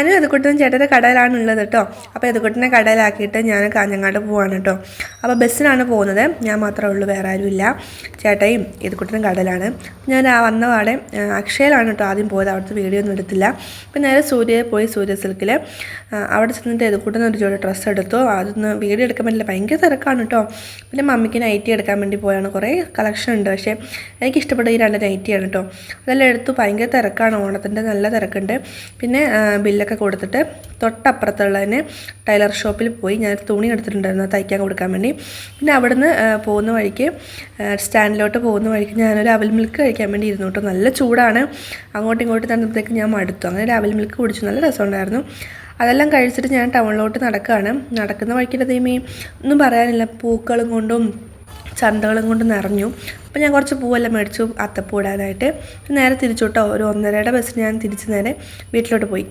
ഞാനും എതുക്കുട്ടനും ചേട്ടൻ്റെ കടയിലാണുള്ളത് കേട്ടോ. അപ്പോൾ എതുക്കുട്ടനെ കടയിലാക്കിയിട്ട് ഞാൻ കാഞ്ഞങ്ങാട് പോവാണ് കേട്ടോ. അപ്പോൾ ബസ്സിനാണ് പോകുന്നത്. ഞാൻ മാത്രമേ ഉള്ളൂ, വേറെ ആരുമില്ല. ചേട്ടയും എതുക്കുട്ടനും കടയിലാണ്. ഞാൻ വന്ന പാടെ അക്ഷയയിലാണ് കേട്ടോ ആദ്യം പോയത്. അവിടുത്തെ വീഡിയോ ഒന്നും എടുത്തില്ല. അപ്പോൾ നേരെ സൂര്യയിൽ പോയി, സൂര്യ സിൽക്കിൽ അവിടെ ചെന്നിട്ട് എതുക്കുട്ടന് ഒരു ജോഡി ഡ്രസ്സ് എടുത്തു. അതൊന്ന് വീഡിയോ എടുക്കാൻ പറ്റില്ല, ഭയങ്കര തിരക്കാണ് കേട്ടോ. പിന്നെ മമ്മിക്ക് നൈറ്റി എടുക്കാൻ വേണ്ടി പോയാണ്. കുറേ കളക്ഷൻ ഉണ്ട്, പക്ഷേ എനിക്കിഷ്ടപ്പെട്ട ഈ 2 നൈറ്റിയാണ് കേട്ടോ. അതെല്ലാം എടുത്തു. ഭയങ്കര തിരക്കാണ്, ഓണത്തിൻ്റെ നല്ല തിരക്കുണ്ട്. പിന്നെ ബില്ലൊക്കെ കൊടുത്തിട്ട് തൊട്ടപ്പുറത്തുള്ളതിന് ടൈലർ ഷോപ്പിൽ പോയി ഞാൻ തുണി എടുത്തിട്ടുണ്ടായിരുന്നു തയ്ക്കാൻ കൊടുക്കാൻ വേണ്ടി. പിന്നെ അവിടുന്ന് പോകുന്ന വഴിക്ക് സ്റ്റാൻഡിലോട്ട് പോകുന്ന വഴിക്ക് ഞാനൊരു അവൽ മിൽക്ക് കഴിക്കാൻ വേണ്ടി ഇരുന്നു കേട്ടോ. നല്ല ചൂടാണ്, അങ്ങോട്ടും ഇങ്ങോട്ടും തന്നപ്പോഴത്തേക്ക് ഞാൻ മടുത്തു. അങ്ങനെ ഒരു അവൽ മിൽക്ക് കുടിച്ചു, നല്ല രസമുണ്ടായിരുന്നു. അതെല്ലാം കഴിച്ചിട്ട് ഞാൻ ടൗണിലോട്ട് നടക്കുകയാണ്. നടക്കുന്ന വഴിക്കിൻ്റെ ദൈവമേ ഒന്നും പറയാനില്ല, പൂക്കളും കൊണ്ടും ചന്തകളും കൊണ്ട് നിറഞ്ഞു. അപ്പോൾ ഞാൻ കുറച്ച് പൂവെല്ലാം മേടിച്ചു അത്തപ്പൂ ഇടാനായിട്ട്. നേരെ തിരിച്ചു കേട്ടോ. ഒരു 1:30 ബസ്സിന് ഞാൻ തിരിച്ച് നേരെ വീട്ടിലോട്ട് പോയി.